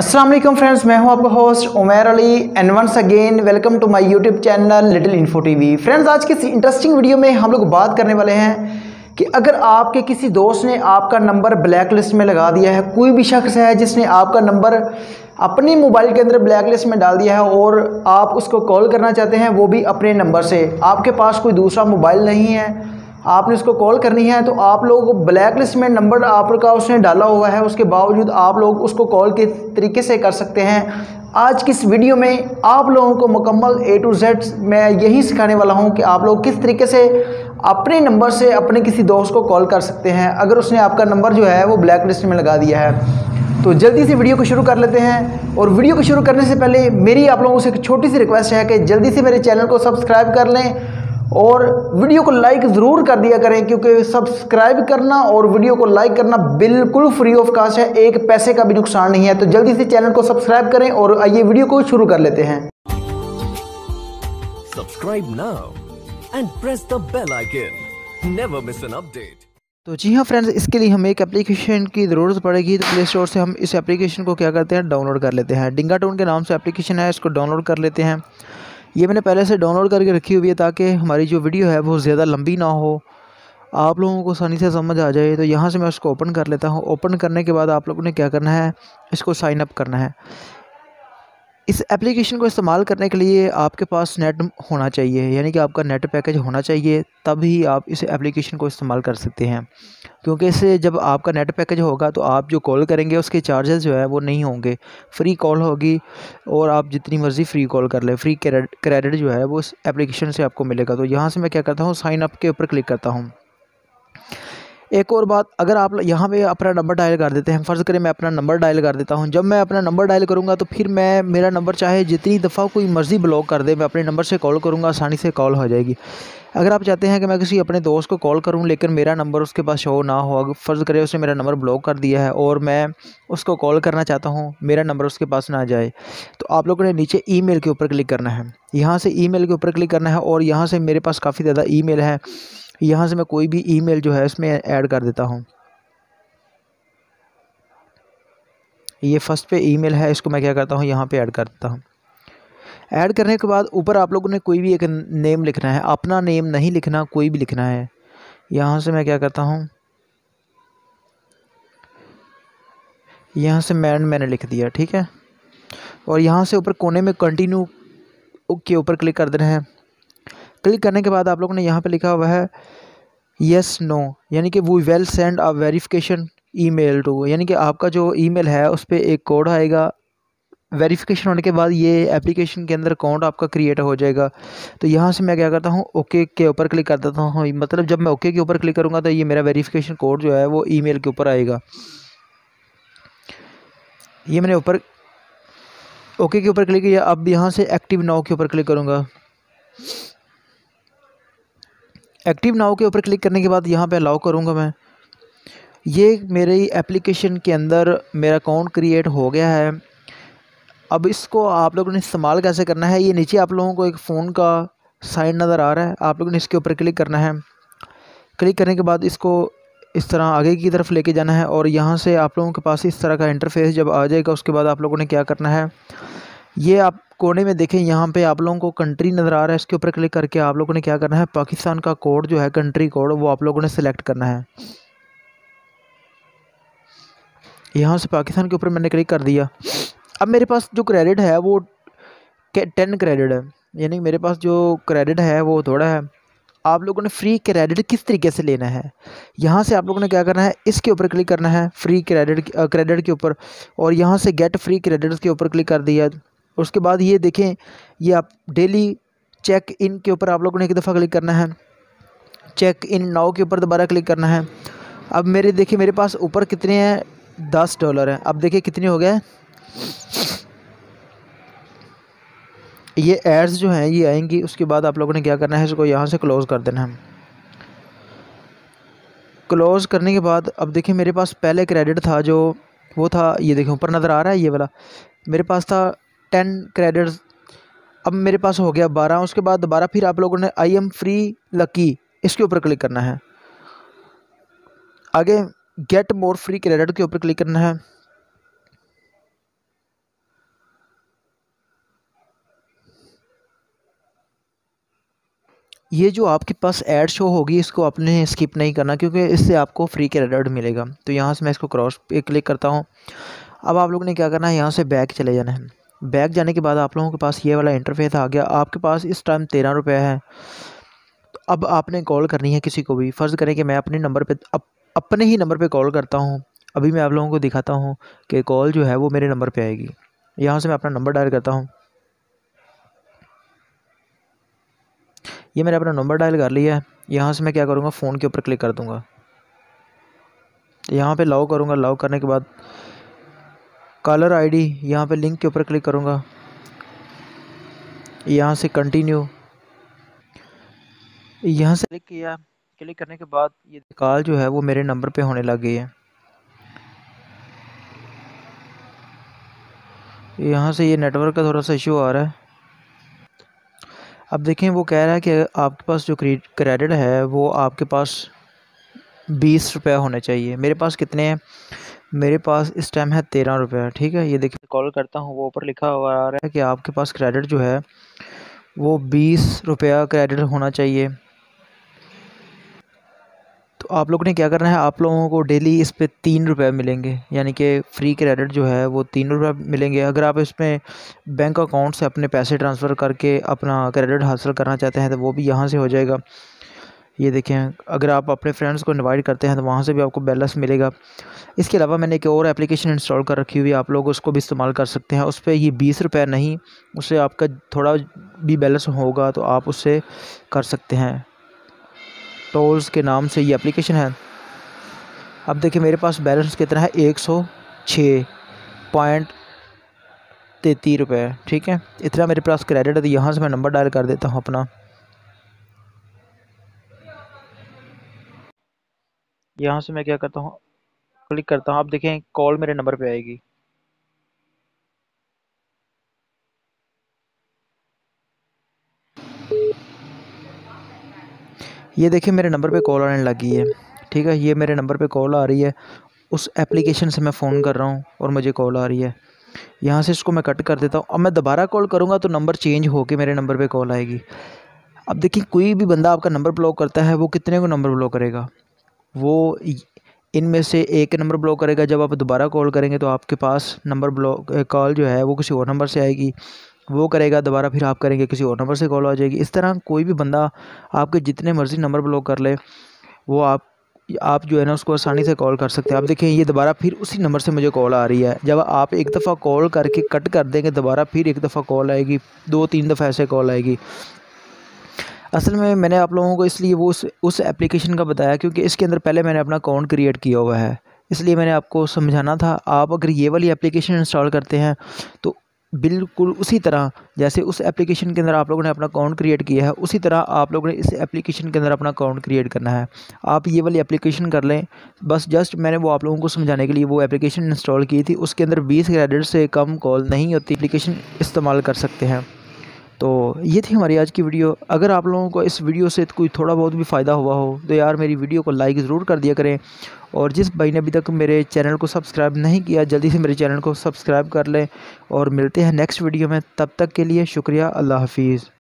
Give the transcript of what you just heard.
अस्सलाम वालेकुम फ्रेंड्स, मैं हूं आपका host Umair Ali and once again welcome to my YouTube channel little info TV. Friends, आज की इस इंटरेस्टिंग वीडियो में हम लोग बात करने वाले हैं कि अगर आपके किसी दोस्त ने आपका नंबर ब्लैक लिस्ट में लगा दिया है, कोई भी शख्स है जिसने आपका नंबर अपनी मोबाइल के अंदर ब्लैक लिस्ट में डाल दिया है और आप उसको कॉल करना चाहते हैं, वो भी अपने नंबर से, आपके पास कोई दूसरा मोबाइल नहीं है, आपने उसको कॉल करनी है, तो आप लोग ब्लैक लिस्ट में नंबर आपका उसने डाला हुआ है, उसके बावजूद आप लोग उसको कॉल के तरीके से कर सकते हैं। आज की इस वीडियो में आप लोगों को मुकम्मल A to Z मैं यही सिखाने वाला हूं कि आप लोग किस तरीके से अपने नंबर से अपने किसी दोस्त को कॉल कर सकते हैं अगर उसने आपका नंबर जो है वो ब्लैक लिस्ट में लगा दिया है। तो जल्दी से वीडियो को शुरू कर लेते हैं। और वीडियो को शुरू करने से पहले मेरी आप लोगों से एक छोटी सी रिक्वेस्ट है कि जल्दी से मेरे चैनल को सब्सक्राइब कर लें और वीडियो को लाइक ज़रूर कर दिया करें, क्योंकि सब्सक्राइब करना और वीडियो को लाइक करना बिल्कुल फ्री ऑफ कास्ट है, एक पैसे का भी नुकसान नहीं है। तो जल्दी से चैनल को सब्सक्राइब करें और आइए वीडियो को शुरू कर लेते हैं। Subscribe now and press the bell icon, never miss an update. तो जी हाँ फ्रेंड्स, इसके लिए हमें एक एप्लीकेशन की ज़रूरत पड़ेगी। तो प्ले स्टोर से हम इस एप्लीकेशन को क्या करते हैं, डाउनलोड कर लेते हैं। डिंगाटोन के नाम से एप्लीकेशन है, इसको डाउनलोड कर लेते हैं। ये मैंने पहले से डाउनलोड करके रखी हुई है ताकि हमारी जो वीडियो है वो ज़्यादा लंबी ना हो, आप लोगों को आसानी से समझ आ जाए। तो यहाँ से मैं उसको ओपन कर लेता हूँ। ओपन करने के बाद आप लोगों ने क्या करना है, इसको साइन अप करना है। इस एप्लीकेशन को इस्तेमाल करने के लिए आपके पास नेट होना चाहिए, यानी कि आपका नेट पैकेज होना चाहिए, तभी आप इस एप्लीकेशन को इस्तेमाल कर सकते हैं। क्योंकि इससे जब आपका नेट पैकेज होगा तो आप जो कॉल करेंगे उसके चार्जेस जो है वो नहीं होंगे, फ्री कॉल होगी और आप जितनी मर्ज़ी फ्री कॉल कर लें। फ्री क्रेडिट जो है वो इस एप्लीकेशन से आपको मिलेगा। तो यहाँ से मैं क्या करता हूँ, साइन अप के ऊपर क्लिक करता हूँ। एक और बात, अगर आप यहाँ पे अपना नंबर डायल कर देते हैं, फ़र्ज़ करें मैं अपना नंबर डायल कर देता हूँ, जब मैं अपना नंबर डायल करूँगा तो फिर मेरा नंबर चाहे जितनी दफ़ा कोई मर्ज़ी ब्लॉक कर दे, मैं अपने नंबर से कॉल करूँगा, आसानी से कॉल हो जाएगी। अगर आप चाहते हैं कि मैं किसी अपने दोस्त को कॉल करूं लेकिन मेरा नंबर उसके पास शो ना हो, अगर फ़र्ज़ करें उसने मेरा नंबर ब्लॉक कर दिया है और मैं उसको कॉल करना चाहता हूं, मेरा नंबर उसके पास ना जाए, तो आप लोगों ने नीचे ईमेल के ऊपर क्लिक करना है। यहाँ से ईमेल के ऊपर क्लिक करना है और यहाँ से मेरे पास काफ़ी ज़्यादा ईमेल है, यहाँ से मैं कोई भी ईमेल जो है इसमें ऐड कर देता हूँ। ये फर्स्ट पे ईमेल है, इसको मैं क्या करता हूँ, यहाँ पे ऐड कर देता हूँ। ऐड करने के बाद ऊपर आप लोगों ने कोई भी एक नेम लिखना है, अपना नेम नहीं लिखना, कोई भी लिखना है। यहाँ से मैं क्या करता हूँ, यहाँ से मैंने लिख दिया, ठीक है। और यहाँ से ऊपर कोने में कंटिन्यू के ऊपर क्लिक कर देना है। क्लिक करने के बाद आप लोगों ने यहाँ पे लिखा हुआ है येस नो, यानी कि we will send a verification email to, यानी कि आपका जो ईमेल है उस पर एक कोड आएगा। वेरिफिकेशन होने के बाद ये एप्लीकेशन के अंदर अकाउंट आपका क्रिएट हो जाएगा। तो यहाँ से मैं क्या करता हूँ, ओके के ऊपर क्लिक कर देता हूँ। मतलब जब मैं ओके के ऊपर क्लिक करूँगा तो ये मेरा वेरिफिकेशन कोड जो है वो ईमेल के ऊपर आएगा। ये मैंने ऊपर ओके के ऊपर क्लिक किया। अब यहाँ से एक्टिव नाउ के ऊपर क्लिक करूँगा। एक्टिव नाउ के ऊपर क्लिक करने के बाद यहाँ पर अलाउ करूँगा मैं। ये मेरी एप्लीकेशन के अंदर मेरा अकाउंट क्रिएट हो गया है। अब इसको आप लोगों ने इस्तेमाल कैसे करना है, ये नीचे आप लोगों को एक फ़ोन का साइन नज़र आ रहा है, आप लोगों ने इसके ऊपर क्लिक करना है। क्लिक करने के बाद इसको इस तरह आगे की तरफ लेके जाना है और यहाँ से आप लोगों के पास इस तरह का इंटरफेस जब आ जाएगा, उसके बाद आप लोगों ने क्या करना है, ये आप कोने में देखें, यहाँ पे आप लोगों को कंट्री नज़र आ रहा है, इसके ऊपर क्लिक करके आप लोगों ने क्या करना है, पाकिस्तान का कोड जो है, कंट्री कोड, वो आप लोगों ने सिलेक्ट करना है। यहाँ से पाकिस्तान के ऊपर मैंने क्लिक कर दिया। अब मेरे पास जो क्रेडिट है वो 10 क्रेडिट है, यानी मेरे पास जो क्रेडिट है वो थोड़ा है। आप लोगों ने फ्री क्रेडिट किस तरीके से लेना है, यहाँ से आप लोगों ने क्या करना है, इसके ऊपर क्लिक करना है, फ्री क्रेडिट के ऊपर, और यहाँ से गेट फ्री क्रेडिट के ऊपर क्लिक कर दिया। उसके बाद ये देखें, ये आप डेली चेक इन के ऊपर आप लोगों ने एक दफ़ा क्लिक करना है, चेक इन नाउ के ऊपर दोबारा क्लिक करना है। अब देखिए मेरे पास ऊपर कितने हैं, $10 हैं। अब देखिए कितने हो गए, ये एड्स जो हैं ये आएंगी। उसके बाद आप लोगों ने क्या करना है, इसको यहाँ से क्लोज़ कर देना है। क्लोज़ करने के बाद अब देखिए मेरे पास पहले क्रेडिट था जो वो था, ये देखिए ऊपर नज़र आ रहा है, ये वाला मेरे पास था 10 क्रेडिट्स, अब मेरे पास हो गया 12। उसके बाद दोबारा फिर आप लोगों ने आई एम फ्री लकी, इसके ऊपर क्लिक करना है। आगे गेट मोर फ्री क्रेडिट के ऊपर क्लिक करना है। ये जो आपके पास ऐड शो होगी इसको आपने स्किप नहीं करना, क्योंकि इससे आपको फ्री क्रेडिट मिलेगा। तो यहाँ से मैं इसको क्रॉस पे क्लिक करता हूँ। अब आप लोगों ने क्या करना है, यहाँ से बैक चले जाना है। बैक जाने के बाद आप लोगों के पास ये वाला इंटरफेस आ गया। आपके पास इस टाइम 13 रुपये है। तो अब आपने कॉल करनी है किसी को भी। फ़र्ज़ करें कि मैं अपने नंबर पे अपने ही नंबर पे कॉल करता हूँ। अभी मैं आप लोगों को दिखाता हूँ कि कॉल जो है वो मेरे नंबर पे आएगी। यहाँ से मैं अपना नंबर डायल करता हूँ। ये मैंने अपना नंबर डायल कर लिया है। यहाँ से मैं क्या करूँगा, फ़ोन के ऊपर क्लिक कर दूँगा। यहाँ पे लॉक करूँगा। लॉक करने के बाद कॉलर आईडी, यहाँ पे लिंक के ऊपर क्लिक करूँगा। यहाँ से कंटिन्यू, यहाँ से क्लिक किया। क्लिक करने के बाद ये कॉल जो है वो मेरे नंबर पे होने लग गई है। यहाँ से ये नेटवर्क का थोड़ा सा इशू आ रहा है। अब देखें वो कह रहा है कि आपके पास जो क्रेडिट है वो आपके पास 20 रुपये होने चाहिए। मेरे पास कितने हैं, मेरे पास इस टाइम है 13 रुपये। ठीक है, ये देखिए कॉल करता हूँ, वो ऊपर लिखा हुआ आ रहा है कि आपके पास क्रेडिट जो है वो 20 रुपया क्रेडिट होना चाहिए। तो आप लोगों ने क्या करना है, आप लोगों को डेली इस पे 3 रुपये मिलेंगे, यानी कि फ्री क्रेडिट जो है वो 3 रुपये मिलेंगे। अगर आप इसमें बैंक अकाउंट से अपने पैसे ट्रांसफ़र करके अपना क्रेडिट हासिल करना चाहते हैं तो वो भी यहाँ से हो जाएगा। ये देखें, अगर आप अपने फ्रेंड्स को इनवाइट करते हैं तो वहाँ से भी आपको बैलेंस मिलेगा। इसके अलावा मैंने एक और एप्लीकेशन इंस्टॉल कर रखी हुई है, आप लोग उसको भी इस्तेमाल कर सकते हैं। उस पर ये 20 रुपये नहीं, उससे आपका थोड़ा भी बैलेंस होगा तो आप उससे कर सकते हैं। टोल्स के नाम से ये एप्लीकेशन है। अब देखिए मेरे पास बैलेंस कितना है, 106.33 रुपये। ठीक है, इतना मेरे पास क्रेडिट है। तो यहाँ से मैं नंबर डायल कर देता हूँ अपना। यहाँ से मैं क्या करता हूँ, क्लिक करता हूँ। अब देखें कॉल मेरे नंबर पे आएगी। ये देखिए मेरे नंबर पे कॉल आने लगी है। ठीक है, ये मेरे नंबर पे कॉल आ रही है। उस एप्लीकेशन से मैं फ़ोन कर रहा हूँ और मुझे कॉल आ रही है। यहाँ से इसको मैं कट कर देता हूँ। अब मैं दोबारा कॉल करूँगा तो नंबर चेंज होके मेरे नंबर पे कॉल आएगी। अब देखिए कोई भी बंदा आपका नंबर ब्लॉक करता है, वो कितने को नंबर ब्लॉक करेगा, वो इनमें से एक नंबर ब्लॉक करेगा। जब आप दोबारा कॉल करेंगे तो आपके पास नंबर ब्लॉक कॉल जो है वो किसी और नंबर से आएगी, वो करेगा दोबारा, फिर आप करेंगे किसी और नंबर से कॉल आ जाएगी। इस तरह कोई भी बंदा आपके जितने मर्ज़ी नंबर ब्लॉक कर ले, वो आप जो है ना उसको आसानी से कॉल कर सकते हैं। आप देखें ये दोबारा फिर उसी नंबर से मुझे कॉल आ रही है। जब आप एक दफ़ा कॉल करके कट कर देंगे, दोबारा फिर एक दफ़ा कॉल आएगी, 2-3 दफ़ा ऐसे कॉल आएगी। असल में मैंने आप लोगों को इसलिए वो उस एप्लीकेशन का बताया क्योंकि इसके अंदर पहले मैंने अपना अकाउंट क्रिएट किया हुआ है, इसलिए मैंने आपको समझाना था। आप अगर ये वाली एप्लीकेशन इंस्टॉल करते हैं तो बिल्कुल उसी तरह जैसे उस एप्लीकेशन के अंदर आप लोगों ने अपना अकाउंट क्रिएट किया है, उसी तरह आप लोगों ने इस एप्लीकेशन के अंदर अपना अकाउंट क्रिएट करना है। आप ये वाली एप्लीकेशन कर लें। बस जस्ट मैंने वो आप लोगों को समझाने के लिए वो एप्लीकेशन इंस्टॉल की थी। उसके अंदर 20 क्रेडिट से कम कॉल नहीं होती, एप्लीकेशन इस्तेमाल कर सकते हैं। तो ये थी हमारी आज की वीडियो। अगर आप लोगों को इस वीडियो से कोई थोड़ा बहुत भी फ़ायदा हुआ हो तो यार मेरी वीडियो को लाइक ज़रूर कर दिया करें। और जिस भाई ने अभी तक मेरे चैनल को सब्सक्राइब नहीं किया, जल्दी से मेरे चैनल को सब्सक्राइब कर लें। और मिलते हैं नेक्स्ट वीडियो में, तब तक के लिए शुक्रिया। अल्लाह हाफिज़।